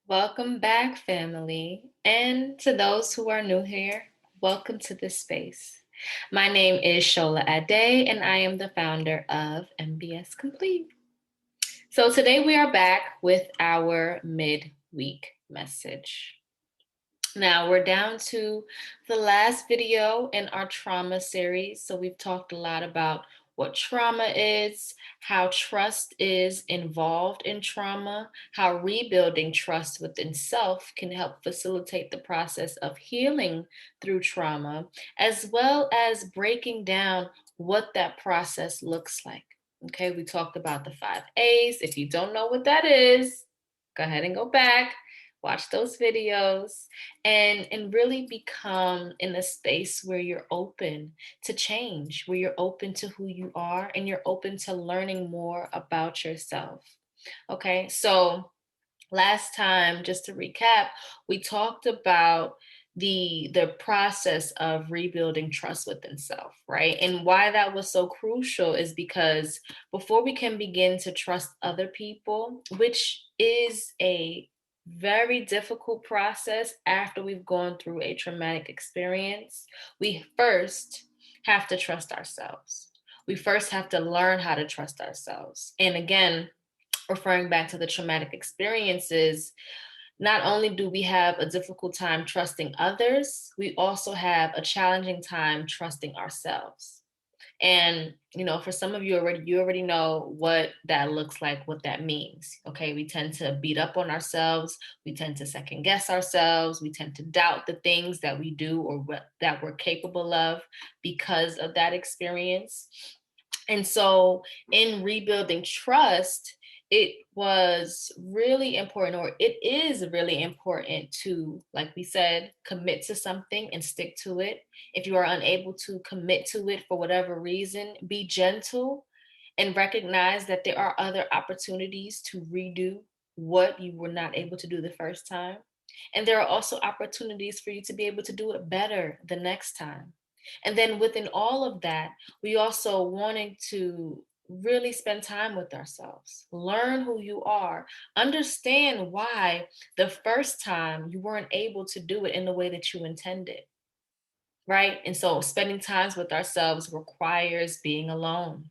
Welcome back, family. And to those who are new here, welcome to this space. My name is Shola Ade, and I am the founder of MBS Complete. So today we are back with our midweek message. Now we're down to the last video in our trauma series. So we've talked a lot about what trauma is, how trust is involved in trauma, how rebuilding trust within self can help facilitate the process of healing through trauma, as well as breaking down what that process looks like. Okay, we talked about the 5 A's. If you don't know what that is, go ahead and go back, watch those videos and really become in a space where you're open to change, where you're open to who you are and you're open to learning more about yourself. Okay, so last time, just to recap, we talked about the process of rebuilding trust within self, right? And why that was so crucial is because before we can begin to trust other people, which is a very difficult process after we've gone through a traumatic experience, we first have to trust ourselves. We first have to learn how to trust ourselves. And again, referring back to the traumatic experiences, not only do we have a difficult time trusting others, we also have a challenging time trusting ourselves. And for some of you already know what that looks like, what that means. Okay, we tend to beat up on ourselves, we tend to second guess ourselves, we tend to doubt the things that we do or that we're capable of because of that experience. And so in rebuilding trust, it was really important, or it is really important to, like we said, commit to something and stick to it. If you are unable to commit to it for whatever reason, be gentle and recognize that there are other opportunities to redo what you were not able to do the first time. And there are also opportunities for you to be able to do it better the next time. And then within all of that, we also wanting to really spend time with ourselves, learn who you are, understand why the first time you weren't able to do it in the way that you intended, right? And so spending times with ourselves requires being alone.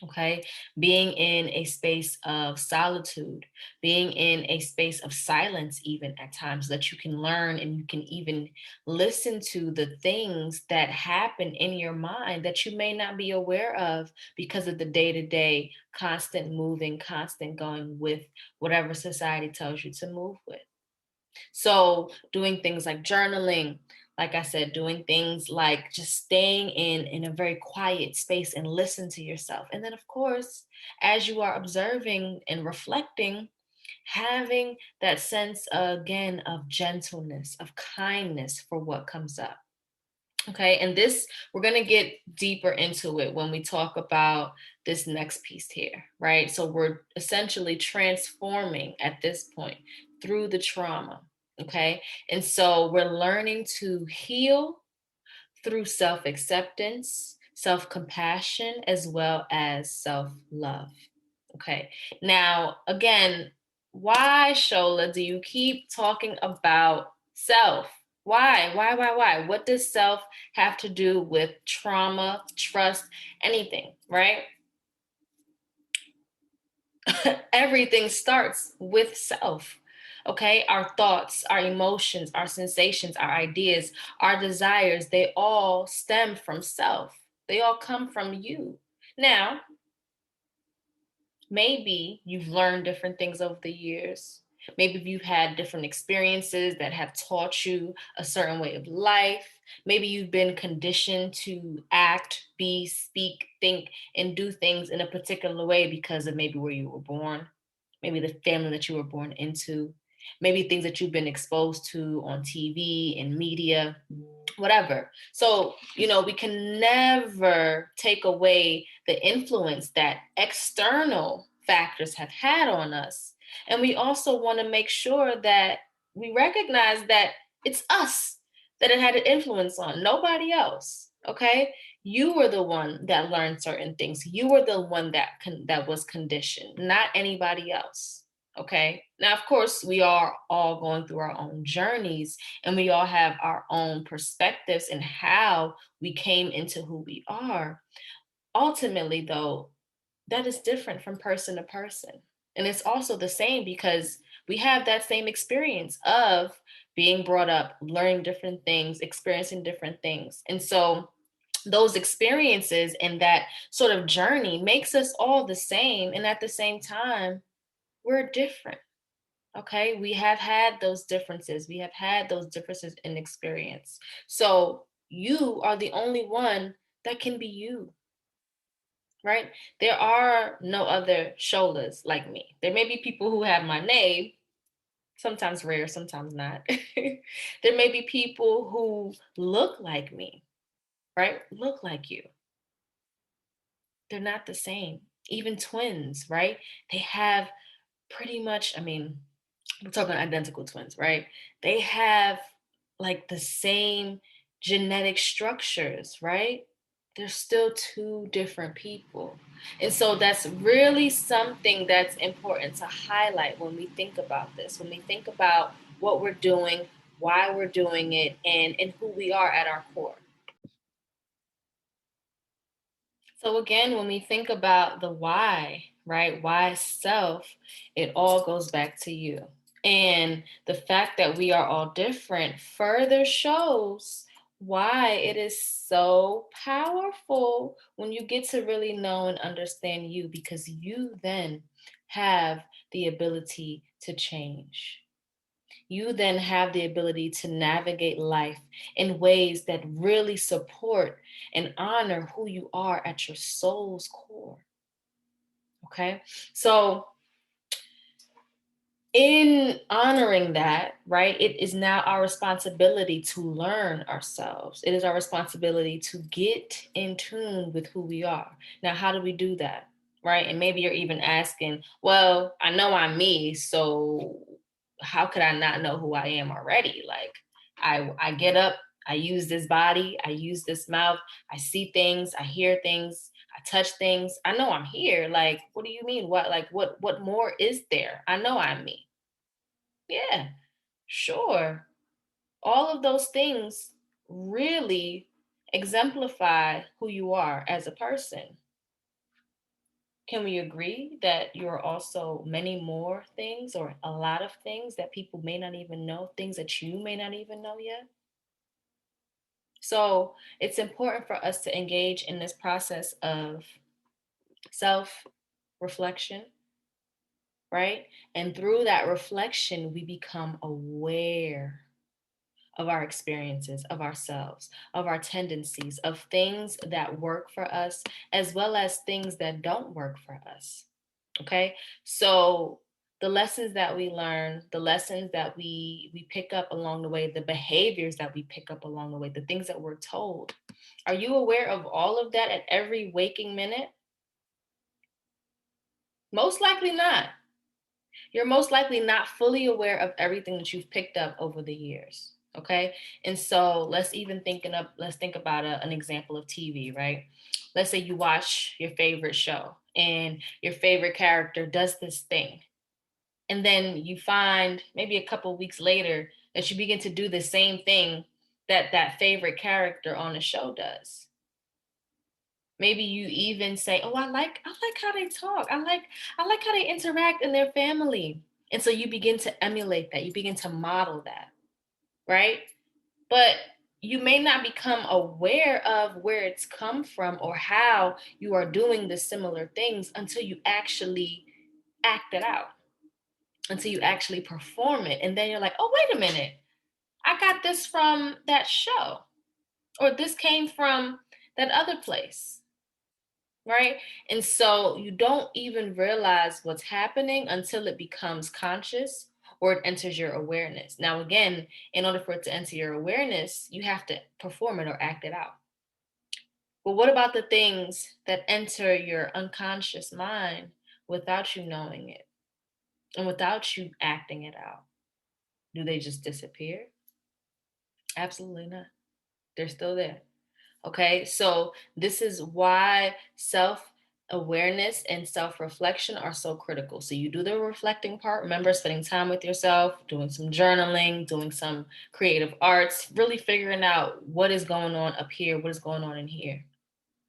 Okay, being in a space of solitude, being in a space of silence, even at times, that you can learn and you can even listen to the things that happen in your mind that you may not be aware of because of the day to day, constant moving, constant going with whatever society tells you to move with. So, doing things like journaling, like I said, doing things like just staying in a very quiet space and listen to yourself. And then, of course, as you are observing and reflecting, having that sense again of gentleness, of kindness for what comes up. Okay, and this, we're going to get deeper into it when we talk about this next piece here, right? So we're essentially transforming at this point through the trauma. Okay, and so we're learning to heal through self acceptance, self compassion, as well as self love. Okay, now again, why, Shola, do you keep talking about self? Why? What does self have to do with trauma, trust, anything, right? Everything starts with self. Okay, our thoughts, our emotions, our sensations, our ideas, our desires, they all stem from self. They all come from you. Now, maybe you've learned different things over the years. Maybe you've had different experiences that have taught you a certain way of life. Maybe you've been conditioned to act, be, speak, think, and do things in a particular way because of maybe where you were born, maybe the family that you were born into, maybe things that you've been exposed to on TV and media, whatever. So, we can never take away the influence that external factors have had on us. And we also want to make sure that we recognize that it's us that it had an influence on, nobody else. Okay? You were the one that learned certain things. You were the one that was conditioned, not anybody else. Okay. Now, of course, we are all going through our own journeys and we all have our own perspectives and how we came into who we are. Ultimately, though, that is different from person to person. And it's also the same because we have that same experience of being brought up, learning different things, experiencing different things. And so those experiences and that sort of journey makes us all the same. And at the same time, we're different. Okay. We have had those differences. We have had those differences in experience. So you are the only one that can be you, right? There are no other shoulders like me. There may be people who have my name, sometimes rare, sometimes not. There may be people who look like me, right? Look like you. They're not the same. Even twins, right? They have pretty much, I mean, we're talking identical twins, right? They have like the same genetic structures, right? They're still two different people. And so that's really something that's important to highlight when we think about this, when we think about what we're doing, why we're doing it, and who we are at our core. So again, when we think about the why, right? Why self, it all goes back to you. And the fact that we are all different further shows why it is so powerful when you get to really know and understand you, because you then have the ability to change. You then have the ability to navigate life in ways that really support and honor who you are at your soul's core. Okay. So, in honoring that, right, it is now our responsibility to learn ourselves. It is our responsibility to get in tune with who we are. Now, how do we do that? Right. And maybe you're even asking, well, I know I'm me, so how could I not know who I am already? Like, I get up, I use this body, I use this mouth, I see things, I hear things, I touch things. I know I'm here. Like, what do you mean? What more is there? I know I'm me. Yeah, sure. All of those things really exemplify who you are as a person. Can we agree that you're also many more things or a lot of things that people may not even know, things that you may not even know yet? So it's important for us to engage in this process of self reflection, right? And through that reflection, we become aware of our experiences, of ourselves, of our tendencies, of things that work for us, as well as things that don't work for us. Okay. So the lessons that we learn, the lessons that we pick up along the way, the behaviors that we pick up along the way, the things that we're told. Are you aware of all of that at every waking minute? Most likely not. You're most likely not fully aware of everything that you've picked up over the years. Okay. And so let's think about an example of TV, right? Let's say you watch your favorite show and your favorite character does this thing. And then you find maybe a couple of weeks later that you begin to do the same thing that that favorite character on the show does. Maybe you even say, "Oh, I like how they talk. I like how they interact in their family." And so you begin to emulate that. You begin to model that, right? But you may not become aware of where it's come from or how you are doing the similar things until you actually act it out, until you actually perform it. And then you're like, "Oh, wait a minute. I got this from that show, or this came from that other place." Right? And so you don't even realize what's happening until it becomes conscious or it enters your awareness. Now, again, in order for it to enter your awareness, you have to perform it or act it out. But what about the things that enter your unconscious mind without you knowing it and without you acting it out? Do they just disappear? Absolutely not. They're still there. Okay, so this is why self awareness and self-reflection are so critical. So you do the reflecting part. Remember, spending time with yourself, doing some journaling, doing some creative arts, really figuring out what is going on up here, what is going on in here.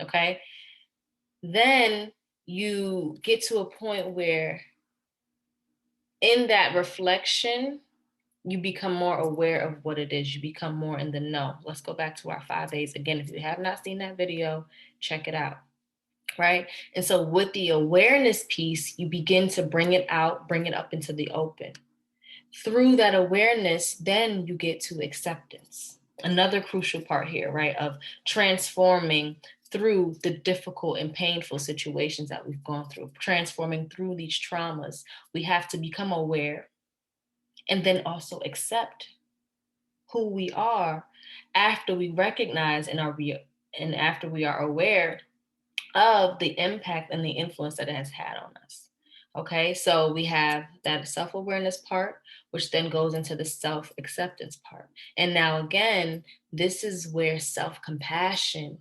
Okay. Then you get to a point where in that reflection, you become more aware of what it is. You become more in the know. Let's go back to our 5 A's. Again, if you have not seen that video, check it out. Right. And so with the awareness piece, you begin to bring it out, bring it up into the open. Through that awareness, then you get to acceptance. Another crucial part here, right, of transforming through the difficult and painful situations that we've gone through, transforming through these traumas. We have to become aware and then also accept who we are after we recognize and after we are aware of the impact and the influence that it has had on us. Okay, so we have that self-awareness part, which then goes into the self-acceptance part. And now again, this is where self-compassion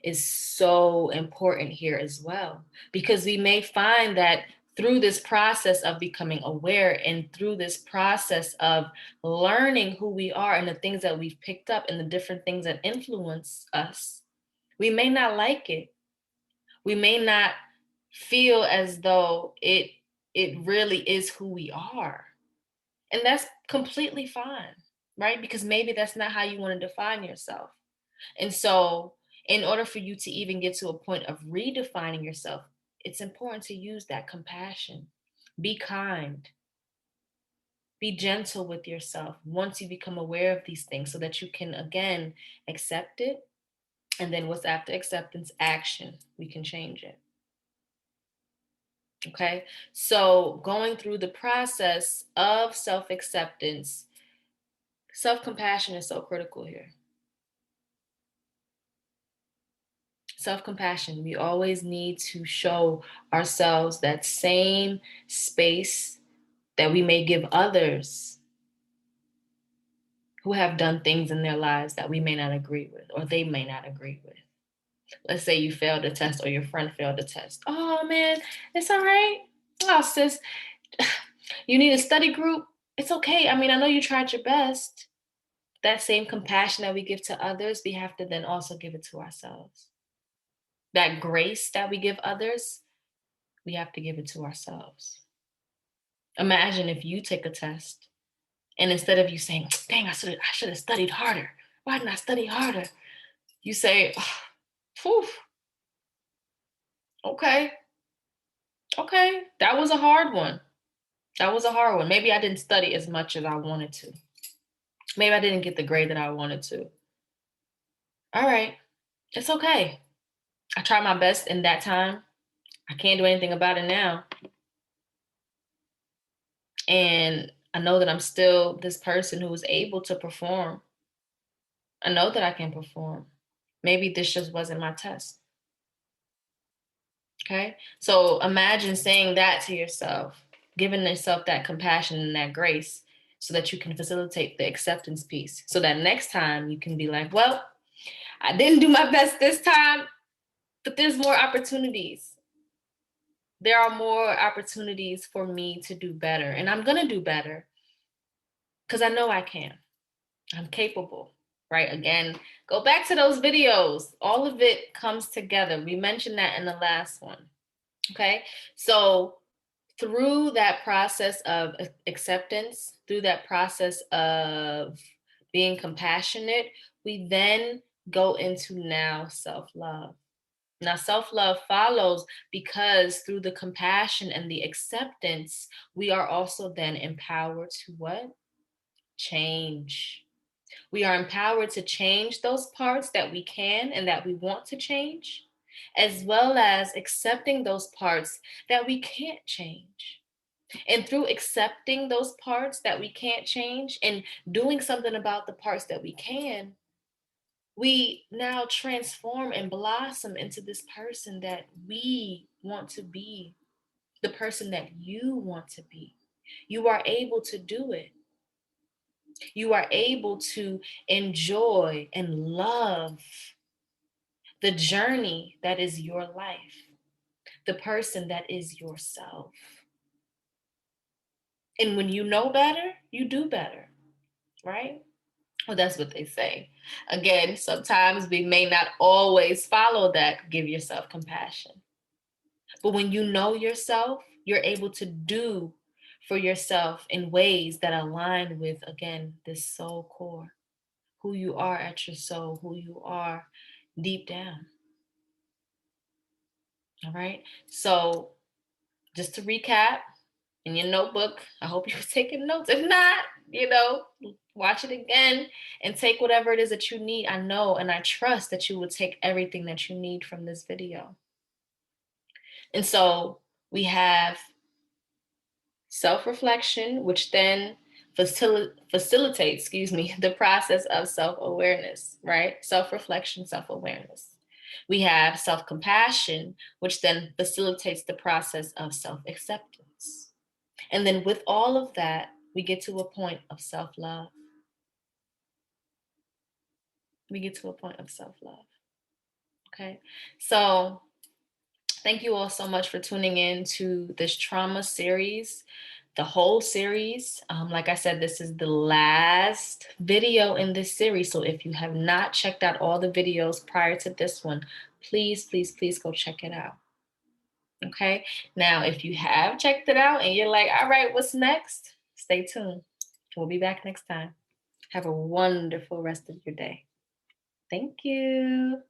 is so important here as well, because we may find that through this process of becoming aware and through this process of learning who we are and the things that we've picked up and the different things that influence us, we may not like it. We may not feel as though it really is who we are. And that's completely fine, right? Because maybe that's not how you want to define yourself. And so, in order for you to even get to a point of redefining yourself, it's important to use that compassion. Be kind. Be gentle with yourself once you become aware of these things so that you can, again, accept it. And then, what's after acceptance? Action. We can change it. Okay, so going through the process of self acceptance, self compassion is so critical here. Self compassion, we always need to show ourselves that same space that we may give others who have done things in their lives that we may not agree with or they may not agree with. Let's say you failed a test or your friend failed a test. Oh man, it's all right. Oh, sis, you need a study group. It's okay. I mean, I know you tried your best. That same compassion that we give to others, we have to then also give it to ourselves. That grace that we give others, we have to give it to ourselves. Imagine if you take a test and instead of you saying, dang, I should have studied harder. Why didn't I study harder? You say, oh, okay, that was a hard one. That was a hard one. Maybe I didn't study as much as I wanted to. Maybe I didn't get the grade that I wanted to. All right, it's okay. I tried my best in that time. I can't do anything about it now. And I know that I'm still this person who is able to perform. I know that I can perform. Maybe this just wasn't my test. Okay. So imagine saying that to yourself, giving yourself that compassion and that grace so that you can facilitate the acceptance piece. So that next time you can be like, well, I didn't do my best this time, but there's more opportunities. There are more opportunities for me to do better. And I'm going to do better because I know I can. I'm capable, right? Again, go back to those videos. All of it comes together. We mentioned that in the last one. Okay. So through that process of acceptance, through that process of being compassionate, we then go into now self-love. Now, self-love follows because through the compassion and the acceptance, we are also then empowered to what? Change. We are empowered to change those parts that we can and that we want to change, as well as accepting those parts that we can't change. And through accepting those parts that we can't change and doing something about the parts that we can, we now transform and blossom into this person that we want to be, the person that you want to be. You are able to do it. You are able to enjoy and love the journey that is your life. the person that is yourself. And when you know better, you do better, right? Well, that's what they say. Again, sometimes we may not always follow that. Give yourself compassion. But when you know yourself, you're able to do for yourself in ways that align with, again, this soul core, who you are at your soul, who you are deep down. All right. So just to recap in your notebook, I hope you're taking notes. If not, watch it again and take whatever it is that you need. I know and I trust that you will take everything that you need from this video. And so we have self-reflection, which then facilitates, the process of self-awareness, right? Self-reflection, self-awareness. We have self-compassion, which then facilitates the process of self-acceptance. And then with all of that, we get to a point of self-love. We get to a point of self-love. Okay. So thank you all so much for tuning in to this trauma series, the whole series. Like I said, this is the last video in this series. So if you have not checked out all the videos prior to this one, please, please, please go check it out. Okay. Now, if you have checked it out and you're like, all right, what's next? Stay tuned. We'll be back next time. Have a wonderful rest of your day. Thank you.